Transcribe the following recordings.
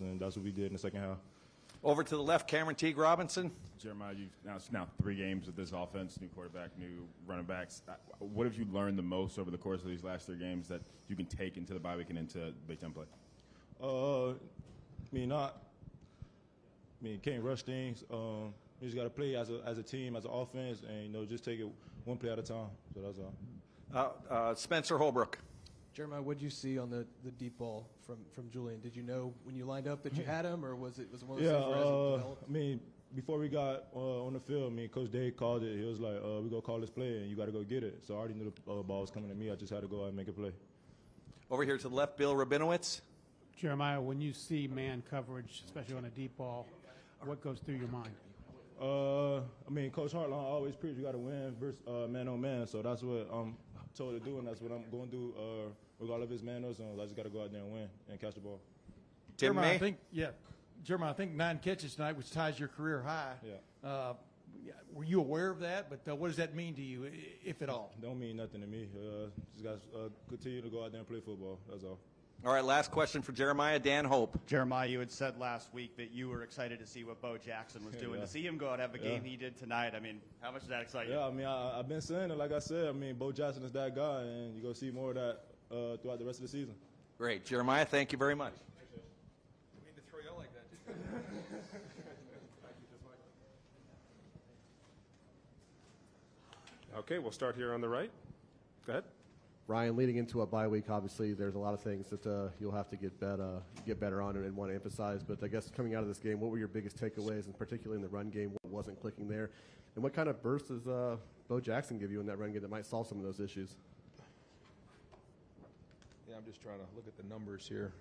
and that's what we did in the second half. Over to the left, Cameron Teague Robinson. Jeremiah, it's now 3 games with this offense, new quarterback, new running backs. What have you learned the most over the course of these last 3 games that you can take into the bye week and into Big Ten play? Can't rush things. You just got to play as a team, as an offense, and just take it one play at a time. So that's all. Spencer Holbrook. Jeremiah, what did you see on the deep ball from Julian? Did you know when you lined up that you had him, or was it one of those things where as it developed? Before we got on the field, Coach Day called it. He was like, "We gonna call this play, and you got to go get it." So I already knew the ball was coming to me. I just had to go out and make a play. Over here to the left, Bill Rabinowitz. Jeremiah, when you see man coverage, especially on a deep ball, what goes through your mind? Coach Hartline always preached you got to win versus man on man. So that's what I'm told to do, and that's what I'm going to do. Regardless of his man or zone, I just got to go out there and win and catch the ball. Jeremiah, Jeremiah, I think 9 catches tonight, which ties your career high. Yeah. Were you aware of that? But what does that mean to you, if at all? Don't mean nothing to me. Just got to continue to go out there and play football. That's all. All right, last question for Jeremiah. Dan Hope. Jeremiah, you had said last week that you were excited to see what Bo Jackson was doing. Yeah. To see him go out and have the game he did tonight, how much does that excite you? Yeah, I've been saying it. Like I said, Bo Jackson is that guy, and you're going to see more of that throughout the rest of the season. Great. Jeremiah, thank you very much. I mean to throw you out like that. Okay, we'll start here on the right. Go ahead. Ryan, leading into a bye week, obviously there's a lot of things that you'll have to get better on and want to emphasize. But I guess coming out of this game, what were your biggest takeaways, and particularly in the run game, what wasn't clicking there? And what kind of burst does Bo Jackson give you in that run game that might solve some of those issues? Yeah, I'm just trying to look at the numbers here.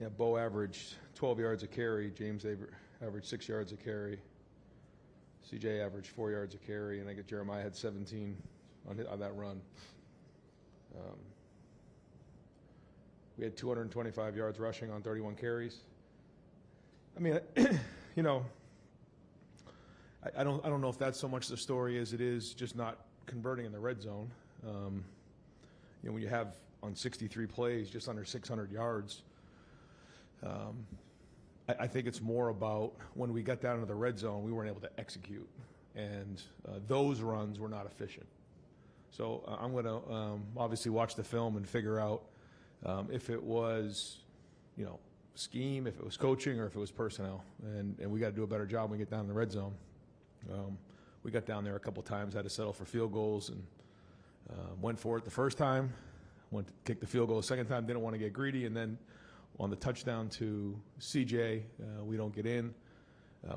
Yeah, Bo averaged 12 yards a carry. James averaged 6 yards a carry. CJ averaged 4 yards a carry, and I get Jeremiah had 17 on that run. We had 225 yards rushing on 31 carries. I don't know if that's so much the story as it is just not converting in the red zone. When you have on 63 plays just under 600 yards, I think it's more about when we got down into the red zone, we weren't able to execute, and those runs were not efficient. So I'm going to obviously watch the film and figure out if it was, scheme, if it was coaching, or if it was personnel. And we got to do a better job when we get down in the red zone. We got down there a couple times, had to settle for field goals, and went for it the first time, went to kick the field goal the second time, didn't want to get greedy, and then on the touchdown to CJ, we don't get in.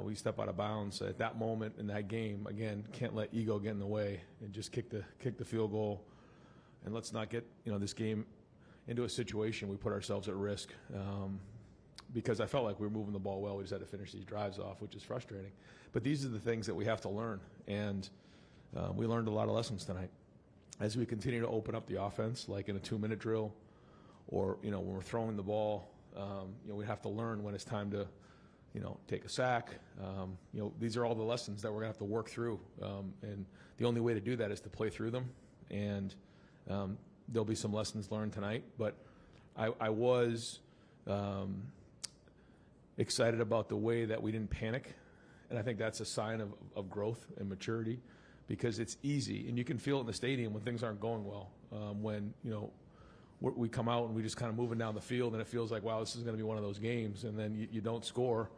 We step out of bounds at that moment in that game. Again, can't let ego get in the way and just kick the field goal. And let's not get this game into a situation we put ourselves at risk, because I felt like we were moving the ball well. We just had to finish these drives off, which is frustrating. But these are the things that we have to learn, and we learned a lot of lessons tonight. As we continue to open up the offense, like in a 2-minute drill, or when we're throwing the ball, we have to learn when it's time to take a sack. These are all the lessons that we're going to have to work through. And the only way to do that is to play through them. And there'll be some lessons learned tonight. But I was excited about the way that we didn't panic. And I think that's a sign of growth and maturity, because it's easy. And you can feel it in the stadium when things aren't going well. When, we come out and we just kind of moving down the field, and it feels like, wow, this is going to be one of those games, and then you don't score,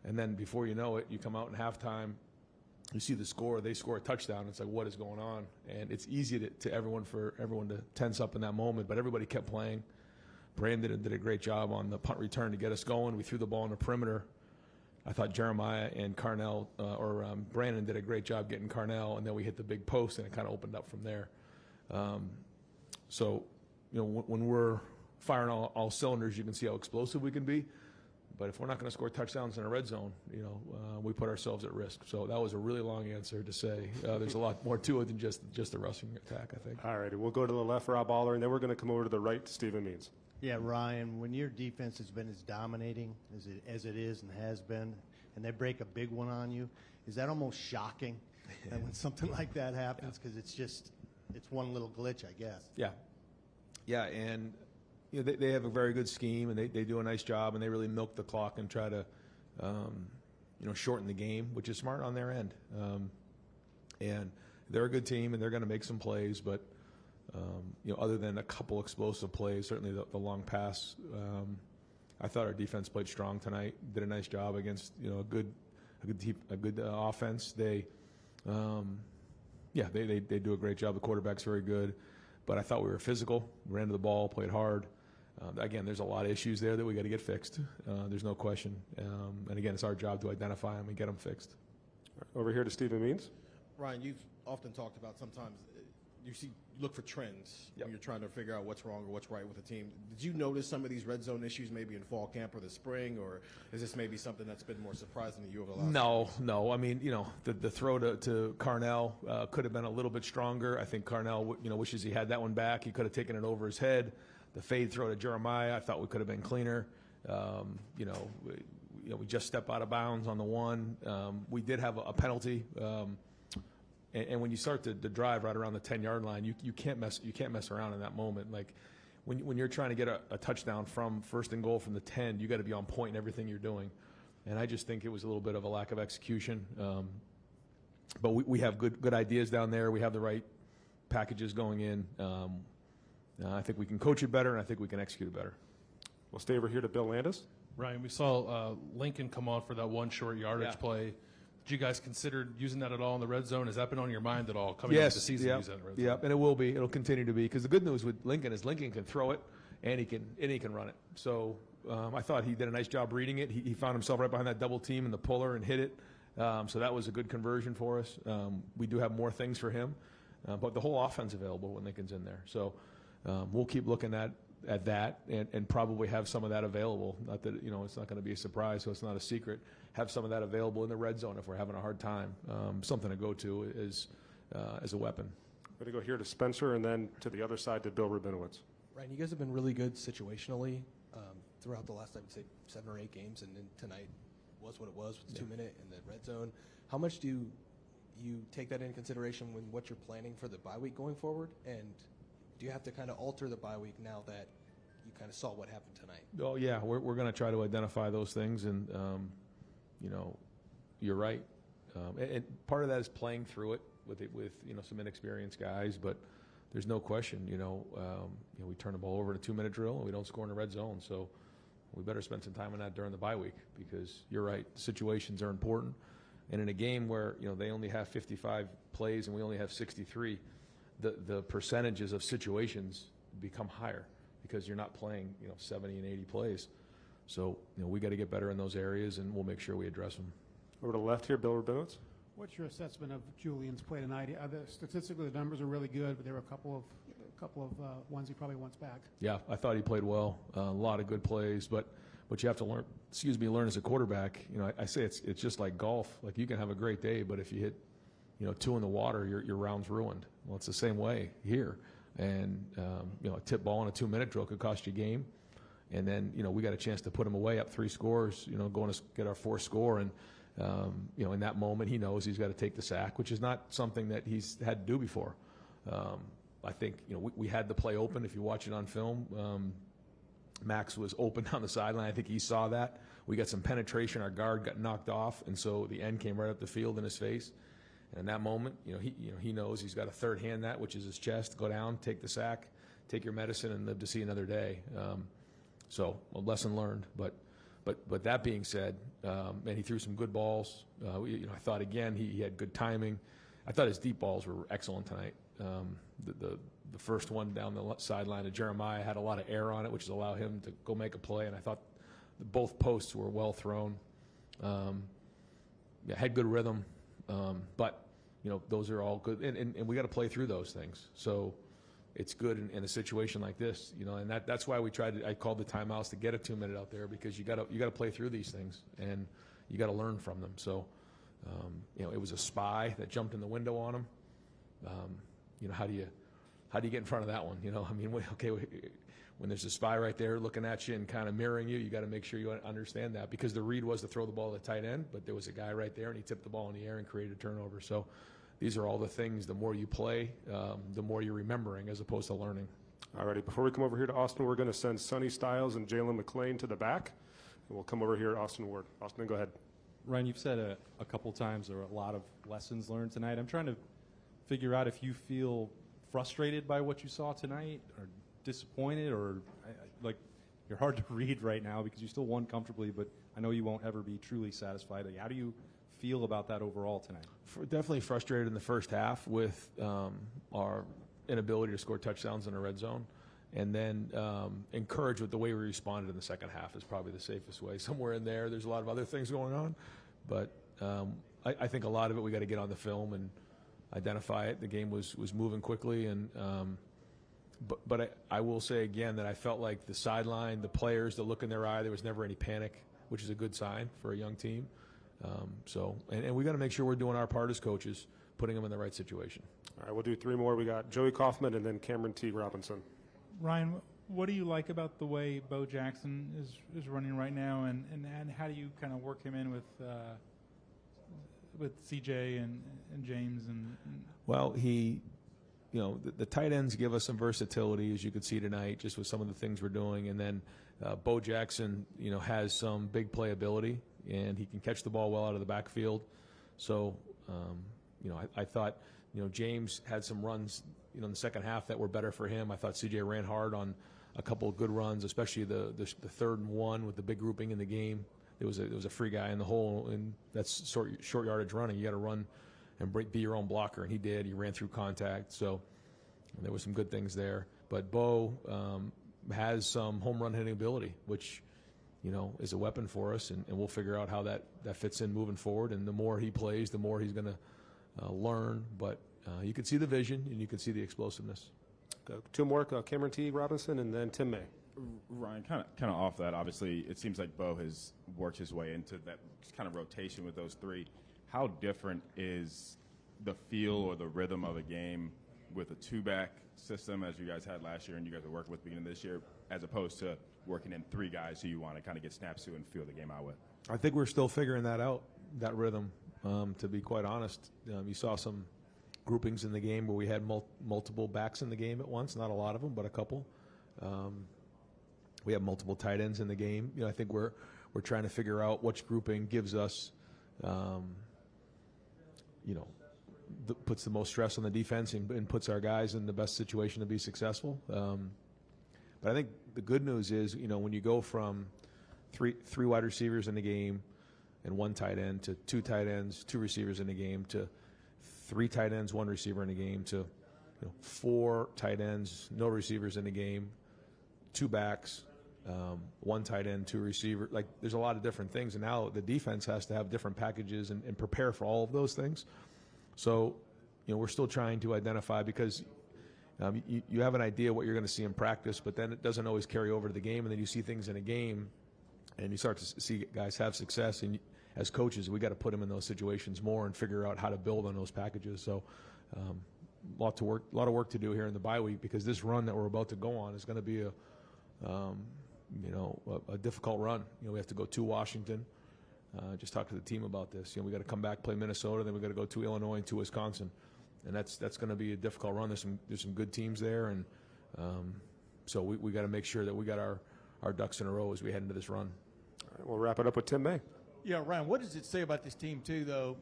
and then before you know it, you come out in halftime, you see the score, they score a touchdown, it's like, what is going on? And it's easy for everyone to tense up in that moment, but everybody kept playing. Brandon did a great job on the punt return to get us going. We threw the ball in the perimeter. I thought Jeremiah and Brandon did a great job getting Carnell, and then we hit the big post, and it kind of opened up from there. When we're firing all cylinders, you can see how explosive we can be. But if we're not going to score touchdowns in a red zone, we put ourselves at risk. So that was a really long answer to say there's a lot more to it than just the rushing attack, I think. All righty, we'll go to the left, Rob Aller, and then we're going to come over to the right, Stephen Means. Yeah, Ryan, when your defense has been as dominating as it is and has been, and they break a big one on you, is that almost shocking that when something like that happens? Because it's one little glitch, I guess. Yeah, and they have a very good scheme, and they do a nice job, and they really milk the clock and try to, shorten the game, which is smart on their end. And they're a good team, and they're going to make some plays, but other than a couple explosive plays, certainly the long pass, I thought our defense played strong tonight. Did a nice job against a good offense. They do a great job. The quarterback's very good, but I thought we were physical. We ran to the ball, played hard. Again, there's a lot of issues there that we got to get fixed. There's no question. And again, it's our job to identify them and get them fixed. Over here to Stephen Means. Ryan, you've often talked about sometimes you look for trends when you're trying to figure out what's wrong or what's right with the team. Did you notice some of these red zone issues maybe in fall camp or the spring, or is this maybe something that's been more surprising to you over the last No. I mean, the throw to Carnell could have been a little bit stronger. I think Carnell, wishes he had that one back. He could have taken it over his head. The fade throw to Jeremiah, I thought we could have been cleaner. We just stepped out of bounds on the one. We did have a penalty. And when you start to drive right around the 10-yard line, you can't mess around in that moment. Like when you're trying to get a touchdown from first and goal from the 10, you got to be on point in everything you're doing. And I just think it was a little bit of a lack of execution. But we have good ideas down there. We have the right packages going in. I think we can coach it better, and I think we can execute it better. We'll stay over here to Bill Landis. Ryan, we saw Lincoln come on for that one short yardage play. Did you guys consider using that at all in the red zone? Has that been on your mind at all coming into the season? Yes, use that in the red zone? and it will be. It'll continue to be, because the good news with Lincoln is Lincoln can throw it and he can run it. So I thought he did a nice job reading it. He found himself right behind that double team in the puller and hit it. So that was a good conversion for us. We do have more things for him, but the whole offense available when Lincoln's in there. So we'll keep looking at that and probably have some of that available. Not that it's not going to be a surprise, so it's not a secret. Have some of that available in the red zone if we're having a hard time. Something to go to as a weapon. We're going to go here to Spencer and then to the other side to Bill Rabinowitz. Ryan, you guys have been really good situationally throughout the last, I would say, 7 or 8 games, and then tonight was what it was with the 2-minute in the red zone. How much do you take that into consideration when what you're planning for the bye week going forward? And do you have to kind of alter the bye week now that you kind of saw what happened tonight? Oh, yeah. We're going to try to identify those things, and you're right. And part of that is playing through it with some inexperienced guys, but there's no question, we turn the ball over in a 2-minute drill and we don't score in the red zone. So we better spend some time on that during the bye week, because you're right, situations are important. And in a game where, they only have 55 plays and we only have 63, the percentages of situations become higher because you're not playing, 70 and 80 plays. So, we got to get better in those areas, and we'll make sure we address them. Over to the left here, Bill Rabinowitz. What's your assessment of Julian's play tonight? Statistically, the numbers are really good, but there were a couple of ones he probably wants back. Yeah, I thought he played well. A lot of good plays, but you have to learn as a quarterback. I say it's just like golf. Like, you can have a great day, but if you hit, 2 in the water, your round's ruined. Well, it's the same way here. And a tip ball in a 2-minute drill could cost you a game. And then, we got a chance to put him away up 3 scores, going to get our 4th score. And, in that moment, he knows he's got to take the sack, which is not something that he's had to do before. I think, we had the play open. If you watch it on film, Max was open down the sideline. I think he saw that. We got some penetration. Our guard got knocked off, and so the end came right up the field in his face. And in that moment, he knows he's got a third hand that, which is his chest. Go down, take the sack, take your medicine, and live to see another day. So a lesson learned. But that being said, and he threw some good balls. I thought again he had good timing. I thought his deep balls were excellent tonight. The first one down the sideline of Jeremiah had a lot of air on it, which allowed him to go make a play. And I thought both posts were well thrown. Had good rhythm, but those are all good, and we got to play through those things. So it's good in a situation like this, and that's why I called the timeouts to get a 2-minute out there, because you got to play through these things and you got to learn from them. So it was a spy that jumped in the window on him. How do you get in front of that one? When there's a spy right there looking at you and kind of mirroring you, you got to make sure you understand that, because the read was to throw the ball to the tight end, but there was a guy right there and he tipped the ball in the air and created a turnover. So these are all the things, the more you play, the more you're remembering as opposed to learning. All righty, before we come over here to Austin, we're going to send Sonny Styles and Jalen McClain to the back. And we'll come over here, Austin Ward. Austin, go ahead. Ryan, you've said a couple times there are a lot of lessons learned tonight. I'm trying to figure out if you feel frustrated by what you saw tonight or disappointed or like you're hard to read right now because you still won comfortably, but I know you won't ever be truly satisfied. Like, how do you feel about that overall tonight? Definitely frustrated in the first half with our inability to score touchdowns in the red zone. And then encouraged with the way we responded in the second half is probably the safest way. Somewhere in there, there's a lot of other things going on. But I think a lot of it we got to get on the film and identify it. The game was moving quickly. But I will say again that I felt like the sideline, the players, the look in their eye, there was never any panic, which is a good sign for a young team. And we got to make sure we're doing our part as coaches, putting them in the right situation. All right, we'll do 3 more. We got Joey Kaufman and then Cameron T. Robinson. Ryan, what do you like about the way Bo Jackson is running right now, and how do you kind of work him in with CJ and James and Well, the tight ends give us some versatility, as you could see tonight, just with some of the things we're doing, and then Bo Jackson, has some big playability, and he can catch the ball well out of the backfield. So, I thought, James had some runs, in the second half that were better for him. I thought CJ ran hard on a couple of good runs, especially the 3rd and 1 with the big grouping in the game. There was a free guy in the hole, and that's short yardage running. You got to run and be your own blocker, and he did. He ran through contact, so there was some good things there. But Bo has some home run hitting ability, which is a weapon for us, and we'll figure out how that fits in moving forward. And the more he plays, the more he's going to learn. But you can see the vision, and you can see the explosiveness. 2 more, Cameron T. Robinson and then Tim May. Ryan, kind of off that, obviously, it seems like Bo has worked his way into that kind of rotation with those 3. How different is the feel or the rhythm of a game with a 2-back system, as you guys had last year and you guys are working with beginning this year, as opposed to working in 3 guys who you want to kind of get snaps to and feel the game out with? I think we're still figuring that out, that rhythm, to be quite honest. You saw some groupings in the game where we had multiple backs in the game at once, not a lot of them, but a couple. We have multiple tight ends in the game. I think we're trying to figure out which grouping gives us, puts the most stress on the defense and puts our guys in the best situation to be successful. But I think the good news is, when you go from three wide receivers in the game and 1 tight end to 2 tight ends, 2 receivers in the game to 3 tight ends, 1 receiver in the game to 4 tight ends, no receivers in the game, 2 backs, 1 tight end, 2 receiver. Like, there's a lot of different things, and now the defense has to have different packages and prepare for all of those things. So, we're still trying to identify, because you have an idea what you're going to see in practice, but then it doesn't always carry over to the game, and then you see things in a game, and you start to see guys have success, and as coaches, we got to put them in those situations more and figure out how to build on those packages. So, a lot of work to do here in the bye week, because this run that we're about to go on is going to be a difficult run. We have to go to Washington. Just talk to the team about this. We got to come back, play Minnesota, then we got to go to Illinois and to Wisconsin, and that's going to be a difficult run. There's some good teams there, and so we got to make sure that we got our ducks in a row as we head into this run. All right, we'll wrap it up with Tim May. Yeah, Ryan, what does it say about this team, too, though,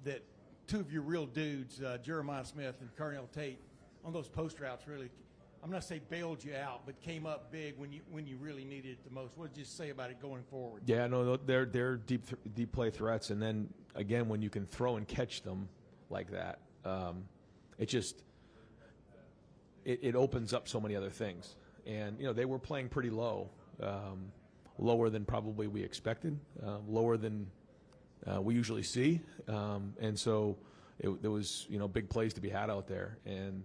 that 2 of your real dudes, Jeremiah Smith and Carnell Tate, on those post routes really, I'm not saying bailed you out, but came up big when you really needed it the most? What did you say about it going forward? Yeah, no, they're deep play threats, and then, again, when you can throw and catch them like that, it opens up so many other things. And, they were playing pretty low. Lower than probably we expected, lower than we usually see, and so there was big plays to be had out there, and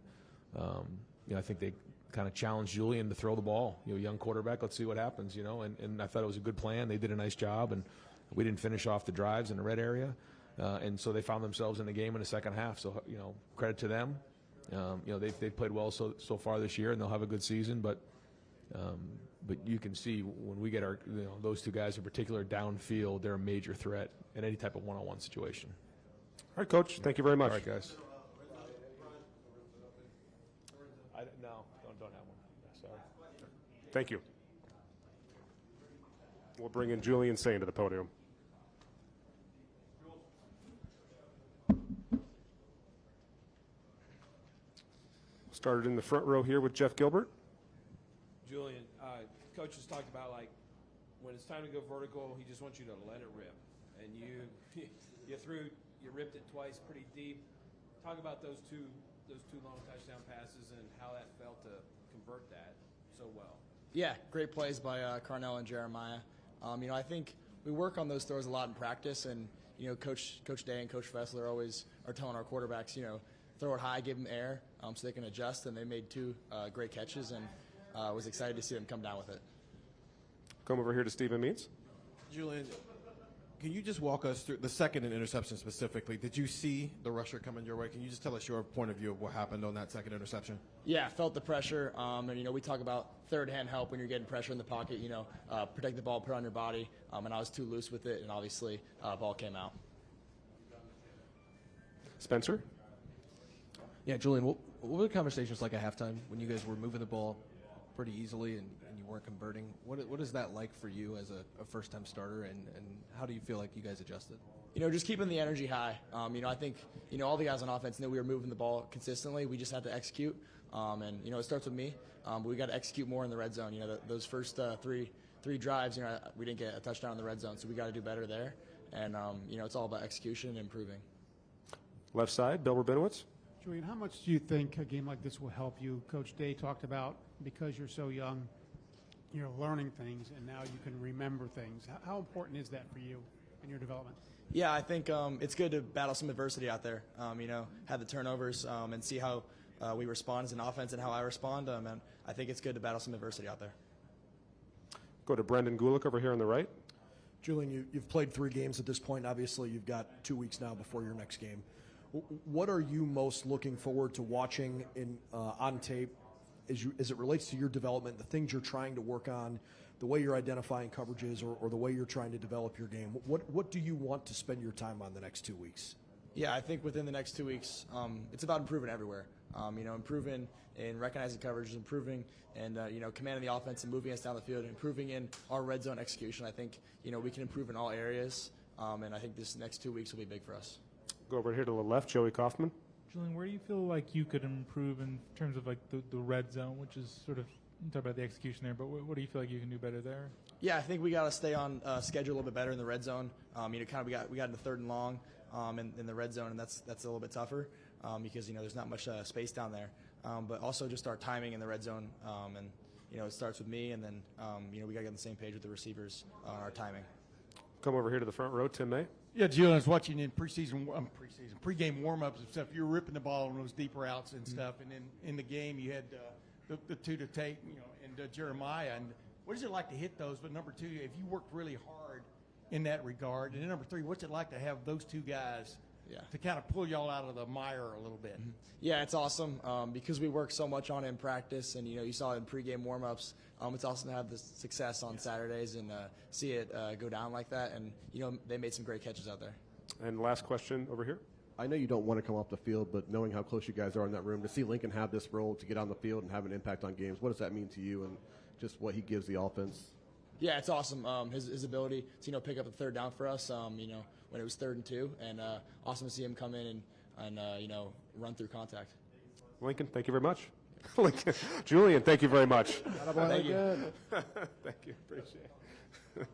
I think they kind of challenged Julian to throw the ball. Young quarterback, let's see what happens. And I thought it was a good plan. They did a nice job, and we didn't finish off the drives in the red area, and so they found themselves in the game in the second half. So credit to them. They've played well so far this year, and they'll have a good season, but you can see when we get those 2 guys in particular downfield, they're a major threat in any type of one-on-one situation. All right, Coach. Thank you very much. All right, guys. No, don't have one. Thank you. We'll bring in Julian Sayin to the podium. Started in the front row here with Jeff Gilbert. Julian, coach has talked about, like, when it's time to go vertical, he just wants you to let it rip. And you ripped it twice pretty deep. Talk about those two long touchdown passes and how that felt to convert that so well. Yeah, great plays by Carnell and Jeremiah. I think we work on those throws a lot in practice, and Coach Day and Coach Fessler always are telling our quarterbacks, throw it high, give them air, so they can adjust. And they made two great catches, and was excited to see them come down with it. Come over here to Stephen Means. Julian, can you just walk us through the second interception specifically? Did you see the rusher coming your way? Can you just tell us your point of view of what happened on that second interception? Yeah, felt the pressure. And we talk about third-hand help when you're getting pressure in the pocket. Protect the ball, put it on your body. And I was too loose with it, and obviously, ball came out. Spencer. Yeah, Julian, what were the conversations like at halftime when you guys were moving the ball pretty easily and you weren't converting? What is that like for you as a first-time starter, and how do you feel like you guys adjusted? Just keeping the energy high. I think, all the guys on offense knew we were moving the ball consistently. We just had to execute. It starts with me. But we got to execute more in the red zone. Those first three drives, we didn't get a touchdown in the red zone, so we got to do better there. And, it's all about execution and improving. Left side, Bill Rabinowitz. Julian, how much do you think a game like this will help you? Coach Day talked about, because you're so young, you're learning things, and now you can remember things. How important is that for you in your development? Yeah, I think it's good to battle some adversity out there. Have the turnovers and see how we respond as an offense and how I respond. And I think it's good to battle some adversity out there. Go to Brendan Gulick over here on the right. Julian, you've played 3 games at this point. Obviously, you've got 2 weeks now before your next game. What are you most looking forward to watching on tape as it relates to your development, the things you're trying to work on, the way you're identifying coverages, or the way you're trying to develop your game? What do you want to spend your time on the next 2 weeks? Yeah, I think within the next 2 weeks, it's about improving everywhere. Improving in recognizing coverage, improving and commanding the offense and moving us down the field, improving in our red zone execution. I think we can improve in all areas, and I think this next 2 weeks will be big for us. Go over here to the left, Joey Kaufman. Julian, where do you feel like you could improve in terms of like the red zone, which is sort of, you talk about the execution there, but what do you feel like you can do better there? Yeah, I think we got to stay on schedule a little bit better in the red zone. We got into 3rd and long in the red zone, and that's a little bit tougher because there's not much space down there. But also just our timing in the red zone, and it starts with me, and then we got to get on the same page with the receivers on our timing. Come over here to the front row, Tim May. Yeah, Julian, I was watching in pregame warm-ups and stuff. You were ripping the ball on those deep routes and stuff, and then in the game you had the two to Tate, and Jeremiah. And what is it like to hit those? But number 2, if you worked really hard in that regard, and then number 3, what's it like to have those 2 guys to kind of pull y'all out of the mire a little bit? Yeah, it's awesome because we work so much on it in practice, and you saw it in pregame warm-ups. It's awesome to have the success on Saturdays and see it go down like that. And they made some great catches out there. And last question over here. I know you don't want to come off the field, but knowing how close you guys are in that room, to see Lincoln have this role to get on the field and have an impact on games, what does that mean to you and just what he gives the offense? Yeah, it's awesome. His ability to pick up the 3rd down for us. When it was 3rd and 2, and awesome to see him come in and run through contact. Lincoln, thank you very much. Julian, thank you very much. Thank you. Thank you. Appreciate it.